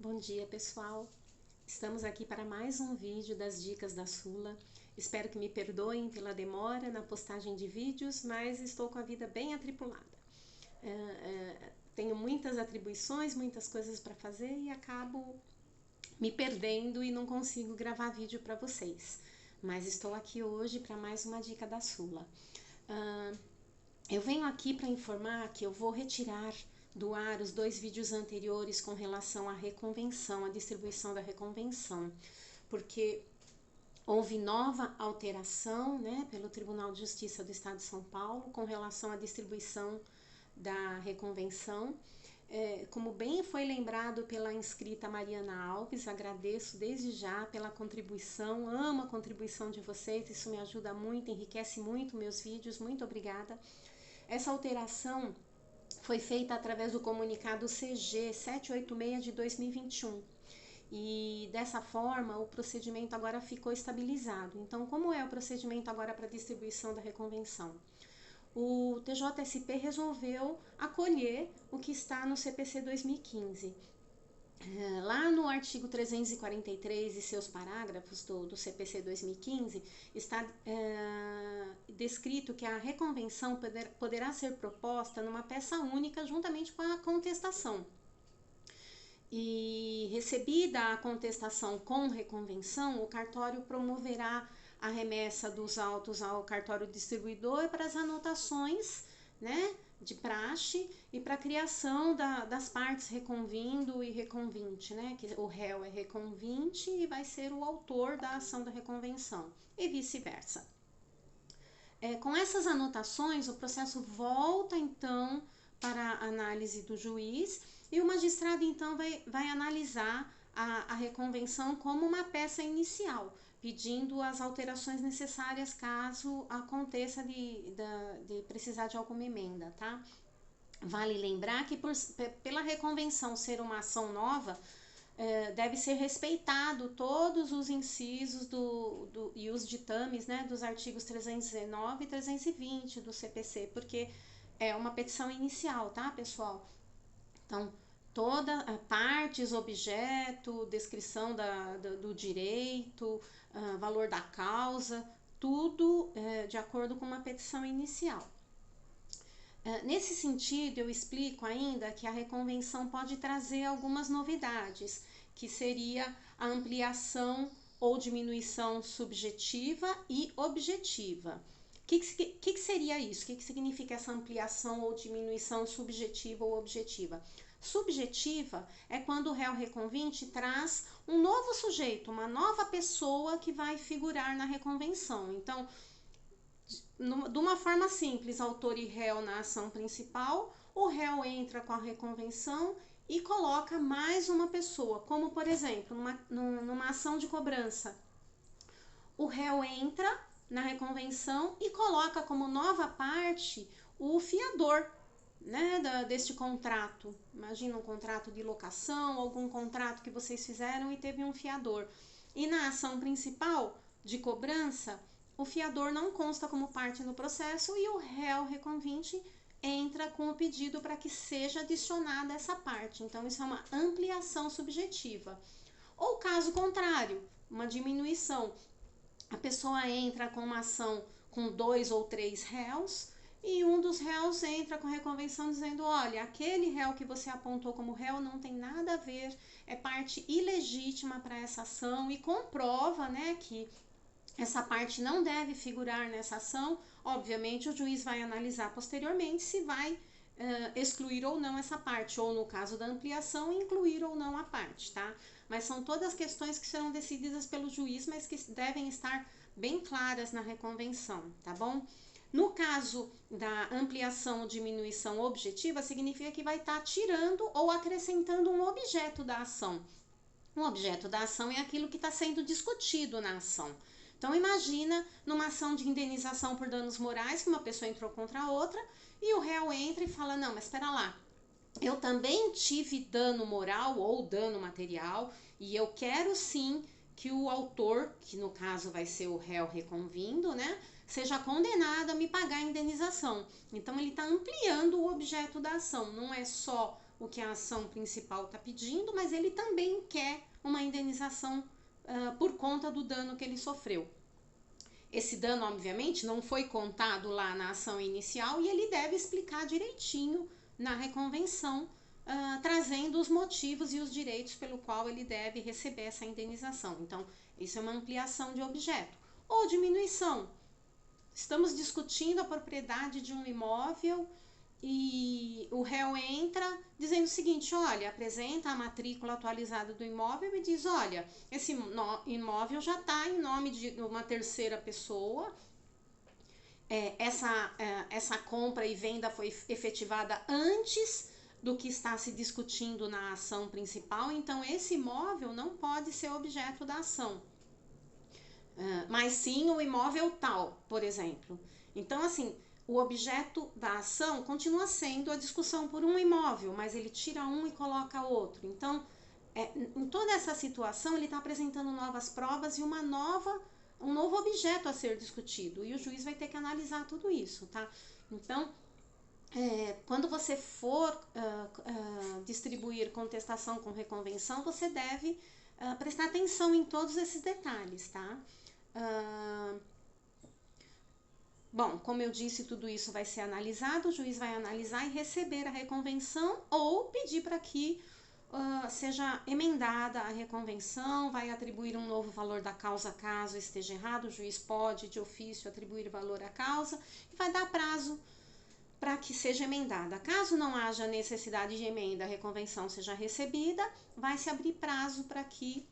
Bom dia, pessoal! Estamos aqui para mais um vídeo das dicas da Sula. Espero que me perdoem pela demora na postagem de vídeos, mas estou com a vida bem atribulada. Tenho muitas atribuições, muitas coisas para fazer e acabo me perdendo e não consigo gravar vídeo para vocês. Mas estou aqui hoje para mais uma dica da Sula. Eu venho aqui para informar que eu vou retirar do ar os 2 vídeos anteriores com relação à reconvenção, à distribuição da reconvenção, porque houve nova alteração, pelo Tribunal de Justiça do Estado de São Paulo com relação à distribuição da reconvenção. Como bem foi lembrado pela inscrita Mariana Alves, agradeço desde já pela contribuição, amo a contribuição de vocês, isso me ajuda muito, enriquece muito meus vídeos, muito obrigada. Essa alteração foi feita através do comunicado CG 786 de 2021 e dessa forma o procedimento agora ficou estabilizado. Então, como é o procedimento agora para distribuição da reconvenção? O TJSP resolveu acolher o que está no CPC 2015. Lá no artigo 343 e seus parágrafos do CPC 2015, está descrito que a reconvenção poderá ser proposta numa peça única juntamente com a contestação. E recebida a contestação com reconvenção, o cartório promoverá a remessa dos autos ao cartório distribuidor para as anotações, de praxe e para a criação das partes reconvindo e reconvinte, que o réu é reconvinte e vai ser o autor da ação da reconvenção e vice-versa. Com essas anotações, o processo volta então para a análise do juiz e o magistrado então vai analisar a reconvenção como uma peça inicial, pedindo as alterações necessárias caso aconteça de precisar de alguma emenda, tá? Vale lembrar que pela reconvenção ser uma ação nova, deve ser respeitado todos os incisos e os ditames, dos artigos 319 e 320 do CPC, porque é uma petição inicial, tá, pessoal? Então, toda partes, objeto, descrição do direito, valor da causa, tudo de acordo com uma petição inicial. Nesse sentido, eu explico ainda que a reconvenção pode trazer algumas novidades, que seria a ampliação ou diminuição subjetiva e objetiva. O que seria isso? O que significa essa ampliação ou diminuição subjetiva ou objetiva? Subjetiva é quando o réu reconvinte traz um novo sujeito, uma nova pessoa que vai figurar na reconvenção. Então, de uma forma simples, autor e réu na ação principal, o réu entra com a reconvenção e coloca mais uma pessoa, como por exemplo, numa ação de cobrança. O réu entra na reconvenção e coloca como nova parte o fiador, deste contrato. Imagina um contrato de locação, algum contrato que vocês fizeram e teve um fiador. E na ação principal de cobrança, o fiador não consta como parte no processo e o réu reconvinte entra com o pedido para que seja adicionada essa parte. Então, isso é uma ampliação subjetiva. Ou caso contrário, uma diminuição. A pessoa entra com uma ação com 2 ou 3 réus e um dos réus entra com reconvenção dizendo, olha, aquele réu que você apontou como réu não tem nada a ver, é parte ilegítima para essa ação e comprova, que essa parte não deve figurar nessa ação. Obviamente, o juiz vai analisar posteriormente se vai excluir ou não essa parte, ou no caso da ampliação, incluir ou não a parte, tá? Mas são todas questões que serão decididas pelo juiz, mas que devem estar bem claras na reconvenção, tá bom? No caso da ampliação ou diminuição objetiva, significa que vai estar tirando ou acrescentando um objeto da ação. Um objeto da ação é aquilo que está sendo discutido na ação. Então, imagina numa ação de indenização por danos morais, que uma pessoa entrou contra a outra, e o réu entra e fala, não, mas espera lá, eu também tive dano moral ou dano material, e eu quero sim que o autor, que no caso vai ser o réu reconvindo, seja condenado a me pagar a indenização. Então, ele está ampliando o objeto da ação, não é só o que a ação principal está pedindo, mas ele também quer uma indenização por conta do dano que ele sofreu. Esse dano, obviamente, não foi contado lá na ação inicial e ele deve explicar direitinho na reconvenção, trazendo os motivos e os direitos pelo qual ele deve receber essa indenização. Então, isso é uma ampliação de objeto. Ou diminuição. Estamos discutindo a propriedade de um imóvel e o réu entra dizendo o seguinte: olha, apresenta a matrícula atualizada do imóvel e diz: olha, esse imóvel já está em nome de uma terceira pessoa, essa compra e venda foi efetivada antes do que está se discutindo na ação principal, então esse imóvel não pode ser objeto da ação, mas sim o imóvel tal, por exemplo. Então, assim, o objeto da ação continua sendo a discussão por um imóvel, mas ele tira um e coloca outro. Então, em toda essa situação, ele está apresentando novas provas e um novo objeto a ser discutido. E o juiz vai ter que analisar tudo isso, tá? Então, quando você for distribuir contestação com reconvenção, você deve prestar atenção em todos esses detalhes, tá? Bom, como eu disse, tudo isso vai ser analisado, o juiz vai analisar e receber a reconvenção ou pedir para que seja emendada a reconvenção, vai atribuir um novo valor da causa caso esteja errado, o juiz pode de ofício atribuir valor à causa e vai dar prazo para que seja emendada. Caso não haja necessidade de emenda, a reconvenção seja recebida, vai se abrir prazo para que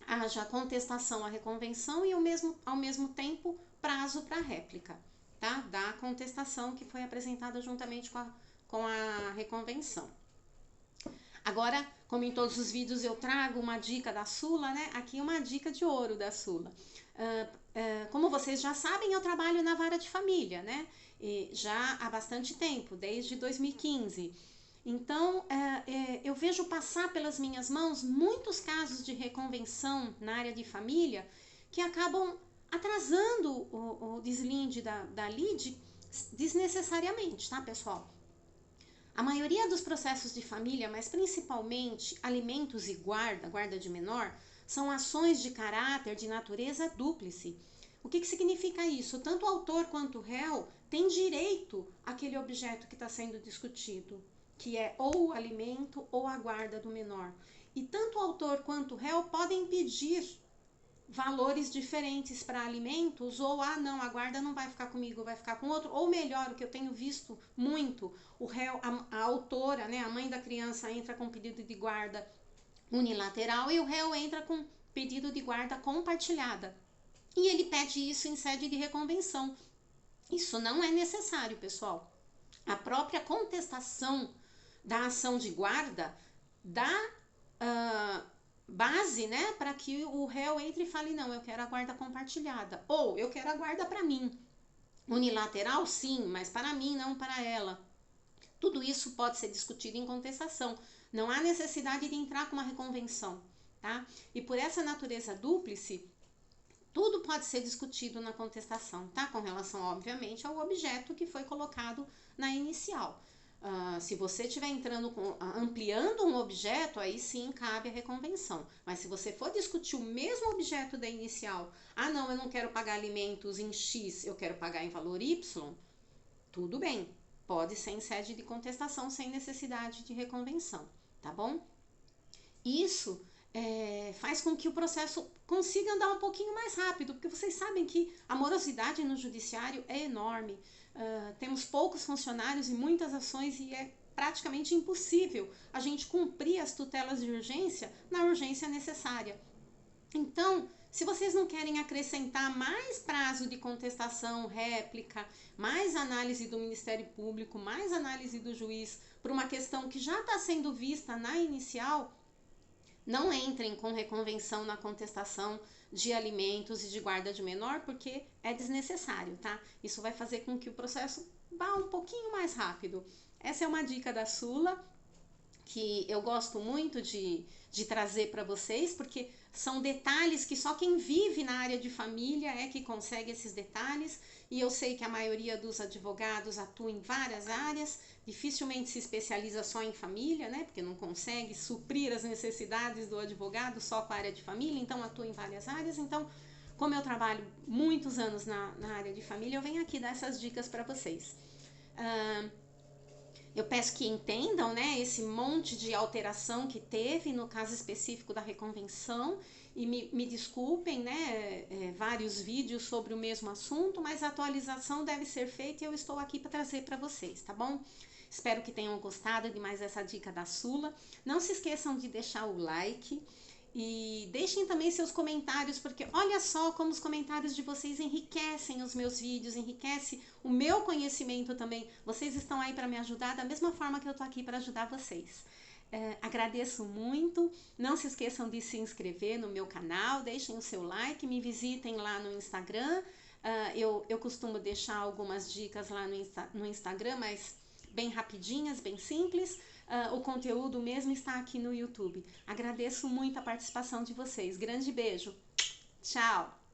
haja contestação à reconvenção e ao mesmo tempo prazo para réplica, tá? Da contestação que foi apresentada juntamente com a reconvenção. Agora, como em todos os vídeos eu trago uma dica da Sula, né? Aqui uma dica de ouro da Sula. Como vocês já sabem, eu trabalho na vara de família, né? E já há bastante tempo, desde 2015. Então, eu vejo passar pelas minhas mãos muitos casos de reconvenção na área de família que acabam atrasando o deslinde da lide desnecessariamente, tá, pessoal? A maioria dos processos de família, mas principalmente alimentos e guarda de menor, são ações de caráter de natureza dúplice. O que significa isso? Tanto o autor quanto o réu têm direito àquele objeto que está sendo discutido, que é ou o alimento ou a guarda do menor. E tanto o autor quanto o réu podem pedir valores diferentes para alimentos, ou não, a guarda não vai ficar comigo, vai ficar com outro, ou melhor, o que eu tenho visto muito, o réu, a autora, né, a mãe da criança entra com pedido de guarda unilateral e o réu entra com pedido de guarda compartilhada. E ele pede isso em sede de reconvenção. Isso não é necessário, pessoal. A própria contestação da ação de guarda dá base, né, para que o réu entre e fale: não, eu quero a guarda compartilhada, ou eu quero a guarda para mim. Unilateral, sim, mas para mim, não para ela. Tudo isso pode ser discutido em contestação. Não há necessidade de entrar com uma reconvenção, tá? E por essa natureza dúplice, tudo pode ser discutido na contestação, tá? Com relação, obviamente, ao objeto que foi colocado na inicial. Se você estiver ampliando um objeto, aí sim cabe a reconvenção. Mas se você for discutir o mesmo objeto da inicial, não, eu não quero pagar alimentos em X, eu quero pagar em valor Y, tudo bem. Pode ser em sede de contestação sem necessidade de reconvenção, tá bom? Isso faz com que o processo consiga andar um pouquinho mais rápido, porque vocês sabem que a morosidade no judiciário é enorme. Temos poucos funcionários e muitas ações e é praticamente impossível a gente cumprir as tutelas de urgência na urgência necessária. Então, se vocês não querem acrescentar mais prazo de contestação, réplica, mais análise do Ministério Público, mais análise do juiz por uma questão que já está sendo vista na inicial, não entrem com reconvenção na contestação de alimentos e de guarda de menor, porque é desnecessário, tá? Isso vai fazer com que o processo vá um pouquinho mais rápido. Essa é uma dica da Sula. que eu gosto muito de trazer para vocês, porque são detalhes que só quem vive na área de família é que consegue esses detalhes, e eu sei que a maioria dos advogados atua em várias áreas, dificilmente se especializa só em família, né? Porque não consegue suprir as necessidades do advogado só com a área de família, então atua em várias áreas. Então, como eu trabalho muitos anos na área de família, eu venho aqui dar essas dicas para vocês. Eu peço que entendam, né, esse monte de alteração que teve no caso específico da reconvenção, e me desculpem, né, vários vídeos sobre o mesmo assunto, mas a atualização deve ser feita e eu estou aqui para trazer para vocês, tá bom? Espero que tenham gostado de mais essa dica da Sula. Não se esqueçam de deixar o like. E deixem também seus comentários, porque olha só como os comentários de vocês enriquecem os meus vídeos, enriquece o meu conhecimento também. Vocês estão aí para me ajudar da mesma forma que eu tô aqui para ajudar vocês. Agradeço muito. Não se esqueçam de se inscrever no meu canal, deixem o seu like, me visitem lá no Instagram. Eu costumo deixar algumas dicas lá no Instagram, mas bem rapidinhas, bem simples. O conteúdo mesmo está aqui no YouTube. Agradeço muito a participação de vocês. Grande beijo. Tchau.